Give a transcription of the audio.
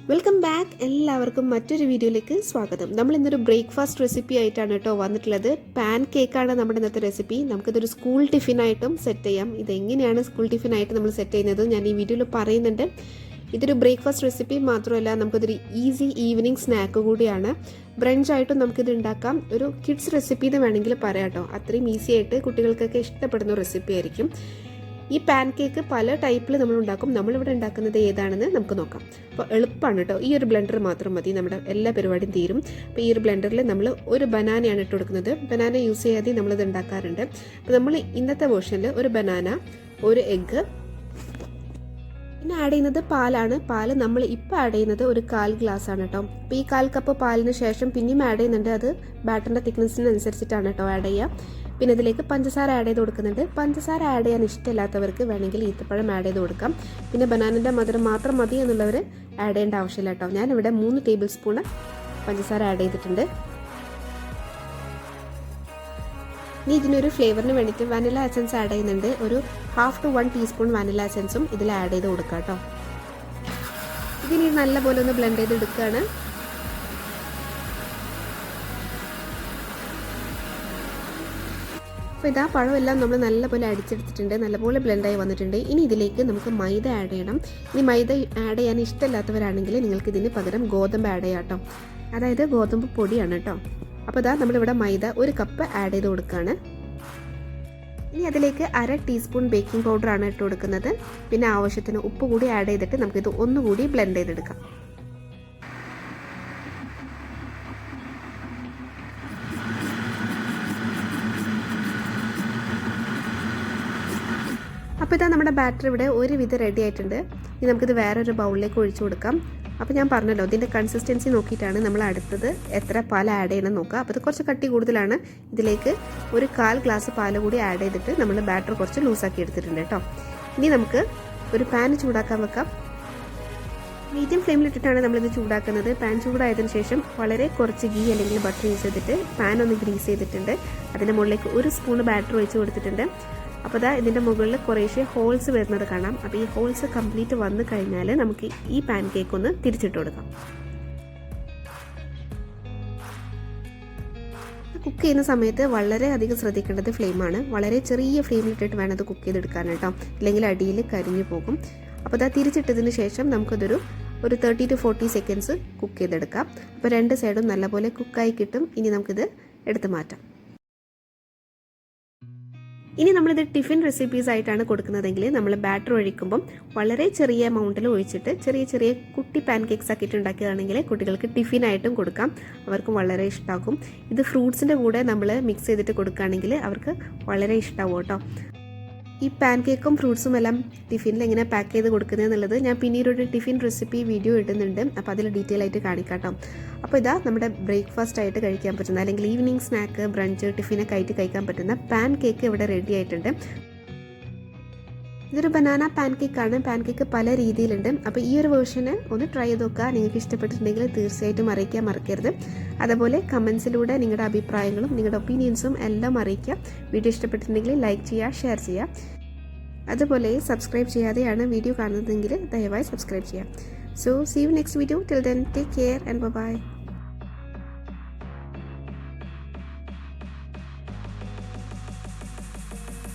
Welcome back. എല്ലാവർക്കും മറ്റൊരു വീഡിയോയിലേക്ക് സ്വാഗതം. നമ്മൾ ഇന്നൊരു ബ്രേക്ക്ഫാസ്റ്റ് റെസിപ്പി ആയിട്ടാണ് കേട്ടോ വന്നിട്ടുള്ളത്. പാൻ കേക്കാണ് നമ്മുടെ ഇന്നത്തെ റെസിപ്പി. നമുക്കിതൊരു സ്കൂൾ ടിഫിനായിട്ടും സെറ്റ് ചെയ്യാം. ഇതെങ്ങനെയാണ് സ്കൂൾ ടിഫിനായിട്ട് നമ്മൾ സെറ്റ് ചെയ്യുന്നത് ഞാൻ ഈ വീഡിയോയിൽ പറയുന്നുണ്ട്. ഇതൊരു ബ്രേക്ക്ഫാസ്റ്റ് റെസിപ്പി മാത്രമല്ല, നമുക്കിതൊരു ഈസി ഈവനിങ് സ്നാക്ക് കൂടിയാണ്. ബ്രഞ്ചായിട്ടും നമുക്കിത് ഉണ്ടാക്കാം. ഒരു കിഡ്സ് റെസിപ്പി എന്ന് വേണമെങ്കിൽ പറയാം കേട്ടോ. അത്രയും ഈസി ആയിട്ട് കുട്ടികൾക്കൊക്കെ ഇഷ്ടപ്പെടുന്ന റെസിപ്പി ആയിരിക്കും. ഈ പാൻ കേക്ക് പല ടൈപ്പിൽ നമ്മൾ ഉണ്ടാക്കും. നമ്മളിവിടെ ഉണ്ടാക്കുന്നത് ഏതാണെന്ന് നമുക്ക് നോക്കാം. അപ്പോൾ എളുപ്പമാണ് കേട്ടോ. ഈ ഒരു ബ്ലെൻഡർ മാത്രം മതി, നമ്മുടെ എല്ലാ പരിപാടിയും തീരും. അപ്പോൾ ഈ ഒരു ബ്ലെൻഡറിൽ നമ്മൾ ഒരു ബനാനയാണ് ഇട്ട് കൊടുക്കുന്നത്. ബനാന യൂസ് ചെയ്യാതെ നമ്മളിത് ഉണ്ടാക്കാറുണ്ട്. അപ്പോൾ നമ്മൾ ഇന്നത്തെ വേർഷനിൽ ഒരു ബനാന, ഒരു എഗ്ഗ്, പിന്നെ ആഡ് ചെയ്യുന്നത് പാലാണ്. പാല് നമ്മൾ ഇപ്പോൾ ആഡ് ചെയ്യുന്നത് ഒരു 1/4 ഗ്ലാസ് ആണ് കേട്ടോ. അപ്പോൾ ഈ 1/4 കപ്പ് പാലിന് ശേഷം പിന്നെയും ആഡ് ചെയ്യുന്നുണ്ട്. അത് ബാറ്ററിൻ്റെ തിക്നെസ്സിനനുസരിച്ചിട്ടാണ് കേട്ടോ ആഡ് ചെയ്യുക. പിന്നെ ഇതിലേക്ക് പഞ്ചസാര ആഡ് ചെയ്ത് കൊടുക്കുന്നുണ്ട്. പഞ്ചസാര ആഡ് ചെയ്യാൻ ഇഷ്ടമില്ലാത്തവർക്ക് വേണമെങ്കിൽ ഈത്തപ്പഴം ആഡ് ചെയ്ത് കൊടുക്കാം. പിന്നെ ബനാനൻ്റെ മധുരം മാത്രം മതി എന്നുള്ളവർ ആഡ് ചെയ്യേണ്ട ആവശ്യമില്ല കേട്ടോ. ഞാനിവിടെ 3 ടേബിൾ സ്പൂണ് പഞ്ചസാര ആഡ് ചെയ്തിട്ടുണ്ട്. ഇനി ഇതിനൊരു ഫ്ലേവറിന് വേണ്ടിയിട്ട് വാനില എസൻസ് ആഡ് ചെയ്യുന്നുണ്ട്. ഒരു 1/2 to 1 ടീസ്പൂൺ വാനില എസൻസും ഇതിൽ ആഡ് ചെയ്ത് കൊടുക്കുക കേട്ടോ. ഇതിനി നല്ലപോലെ ഒന്ന് ബ്ലെൻഡ് ചെയ്ത് എടുക്കുകയാണ്. അപ്പോൾ ഇതാ പഴമെല്ലാം നമ്മൾ നല്ലപോലെ അടിച്ചെടുത്തിട്ടുണ്ട്. നല്ലപോലെ ബ്ലെൻഡായി വന്നിട്ടുണ്ട്. ഇനി ഇതിലേക്ക് നമുക്ക് മൈദ ആഡ് ചെയ്യണം. ഇനി മൈദ ആഡ് ചെയ്യാൻ ഇഷ്ടമില്ലാത്തവരാണെങ്കിൽ നിങ്ങൾക്ക് ഇതിന് പകരം ഗോതമ്പ് ആഡ് ചെയ്യാം കേട്ടോ. അതായത് ഗോതമ്പ് പൊടിയാണ് കേട്ടോ. അപ്പോൾ ഇതാ നമ്മളിവിടെ മൈദ 1 കപ്പ് ആഡ് ചെയ്ത് കൊടുക്കുകയാണ്. ഇനി അതിലേക്ക് 1/2 ടീസ്പൂൺ ബേക്കിംഗ് പൗഡറാണ് ഇട്ട് കൊടുക്കുന്നത്. പിന്നെ ആവശ്യത്തിന് ഉപ്പ് കൂടി ആഡ് ചെയ്തിട്ട് നമുക്കിത് ഒന്നുകൂടി ബ്ലെൻഡ് ചെയ്തെടുക്കാം. അപ്പോൾ ഇതാ നമ്മുടെ ബാറ്റർ ഇവിടെ ഒരുവിധം റെഡി ആയിട്ടുണ്ട്. ഇനി നമുക്കിത് വേറൊരു ബൗളിലേക്ക് ഒഴിച്ചു കൊടുക്കാം. അപ്പോൾ ഞാൻ പറഞ്ഞല്ലോ, ഇതിൻ്റെ കൺസിസ്റ്റൻസി നോക്കിയിട്ടാണ് നമ്മൾ അടുത്തത് എത്ര പാൽ ആഡ് ചെയ്യണം നോക്കുക. അപ്പോൾ ഇത് കുറച്ച് കട്ടി കൂടുതലാണ്. ഇതിലേക്ക് ഒരു 1/4 ഗ്ലാസ് പാൽ കൂടി ആഡ് ചെയ്തിട്ട് നമ്മൾ ബാറ്റർ കുറച്ച് ലൂസാക്കി എടുത്തിട്ടുണ്ട് കേട്ടോ. ഇനി നമുക്ക് ഒരു പാൻ ചൂടാക്കാൻ വെക്കാം. മീഡിയം ഫ്ലെയിമിലിട്ടിട്ടാണ് നമ്മളിത് ചൂടാക്കുന്നത്. പാൻ ചൂടായതിനു ശേഷം വളരെ കുറച്ച് ഗീ അല്ലെങ്കിൽ ബട്ടർ യൂസ് ചെയ്തിട്ട് പാൻ ഒന്ന് ഗ്രീസ് ചെയ്തിട്ടുണ്ട്. അതിൻ്റെ മുകളിലേക്ക് 1 സ്പൂൺ ബാറ്റർ ഒഴിച്ച് കൊടുത്തിട്ടുണ്ട്. അപ്പോൾ ഇതാ ഇതിൻ്റെ മുകളിൽ കുറേശ്ശെ ഹോൾസ് വരുന്നത് കാണാം. അപ്പോൾ ഈ ഹോൾസ് കംപ്ലീറ്റ് വന്നു കഴിഞ്ഞാൽ നമുക്ക് ഈ പാൻ കേക്ക് ഒന്ന് തിരിച്ചിട്ട് കൊടുക്കാം. കുക്ക് ചെയ്യുന്ന സമയത്ത് വളരെയധികം ശ്രദ്ധിക്കേണ്ടത് ഫ്ലെയിമാണ്. വളരെ ചെറിയ ഫ്ലെയിമിലിട്ടിട്ട് വേണം അത് കുക്ക് ചെയ്തെടുക്കാൻ കേട്ടോ, ഇല്ലെങ്കിൽ അടിയിൽ കരിഞ്ഞു പോകും. അപ്പോൾ ഇതാ തിരിച്ചിട്ടതിന് ശേഷം നമുക്കതൊരു 30 to 40 സെക്കൻഡ്സ് കുക്ക് ചെയ്തെടുക്കാം. അപ്പോൾ 2 സൈഡും നല്ലപോലെ കുക്കായി കിട്ടും. ഇനി നമുക്കിത് എടുത്ത് മാറ്റാം. ഇനി നമ്മളിത് ടിഫിൻ റെസിപ്പീസ് ആയിട്ടാണ് കൊടുക്കുന്നതെങ്കിൽ നമ്മൾ ബാറ്റർ ഒഴിക്കുമ്പം വളരെ ചെറിയ എമൗണ്ടിൽ ഒഴിച്ചിട്ട് ചെറിയ ചെറിയ കുട്ടി പാൻ കേക്ക്സ് ആക്കിയിട്ട് ഉണ്ടാക്കിയതാണെങ്കിൽ കുട്ടികൾക്ക് ടിഫിനായിട്ടും കൊടുക്കാം. അവർക്ക് വളരെ ഇഷ്ടമാകും. ഇത് ഫ്രൂട്ട്സിൻ്റെ കൂടെ നമ്മൾ മിക്സ് ചെയ്തിട്ട് കൊടുക്കുകയാണെങ്കിൽ അവർക്ക് വളരെ ഇഷ്ടമാവും കേട്ടോ. ഈ പാൻ കേക്കും ഫ്രൂട്ട്സും എല്ലാം ടിഫിനിൽ എങ്ങനെ പാക്ക് ചെയ്ത് കൊടുക്കുന്നത് എന്നുള്ളത് ഞാൻ പിന്നീടൊരു ടിഫിൻ റെസിപ്പി വീഡിയോ ഇടുന്നുണ്ട്. അപ്പോൾ അതിൽ ഡീറ്റെയിൽ ആയിട്ട് കാണിക്കാം കേട്ടോ. അപ്പോൾ ഇതാ നമ്മുടെ ബ്രേക്ക്ഫാസ്റ്റ് ആയിട്ട് കഴിക്കാൻ പറ്റുന്ന അല്ലെങ്കിൽ ഈവനിങ് സ്നാക്ക്, ബ്രഞ്ച്, ടിഫിനൊക്കെ ആയിട്ട് കഴിക്കാൻ പറ്റുന്ന പാൻ കേക്ക് ഇവിടെ റെഡി ആയിട്ടുണ്ട്. ഇതൊരു ബനാന പാൻ കേക്കാണ്. പാൻ കേക്ക് പല രീതിയിലുണ്ട്. അപ്പോൾ ഈ ഒരു വേർഷന് ഒന്ന് ട്രൈ ചെയ്ത് നോക്കുക. നിങ്ങൾക്ക് ഇഷ്ടപ്പെട്ടിട്ടുണ്ടെങ്കിൽ തീർച്ചയായിട്ടും അറിയിക്കാൻ മറക്കരുത്. അതുപോലെ കമൻസിലൂടെ നിങ്ങളുടെ അഭിപ്രായങ്ങളും നിങ്ങളുടെ ഒപ്പീനിയൻസും എല്ലാം അറിയിക്കുക. വീഡിയോ ഇഷ്ടപ്പെട്ടിട്ടുണ്ടെങ്കിൽ ലൈക്ക് ചെയ്യുക, ഷെയർ ചെയ്യുക. അതുപോലെ സബ്സ്ക്രൈബ് ചെയ്യാതെയാണ് വീഡിയോ കാണുന്നതെങ്കിൽ ദയവായി സബ്സ്ക്രൈബ് ചെയ്യുക. So see you next video. Till then take care and by.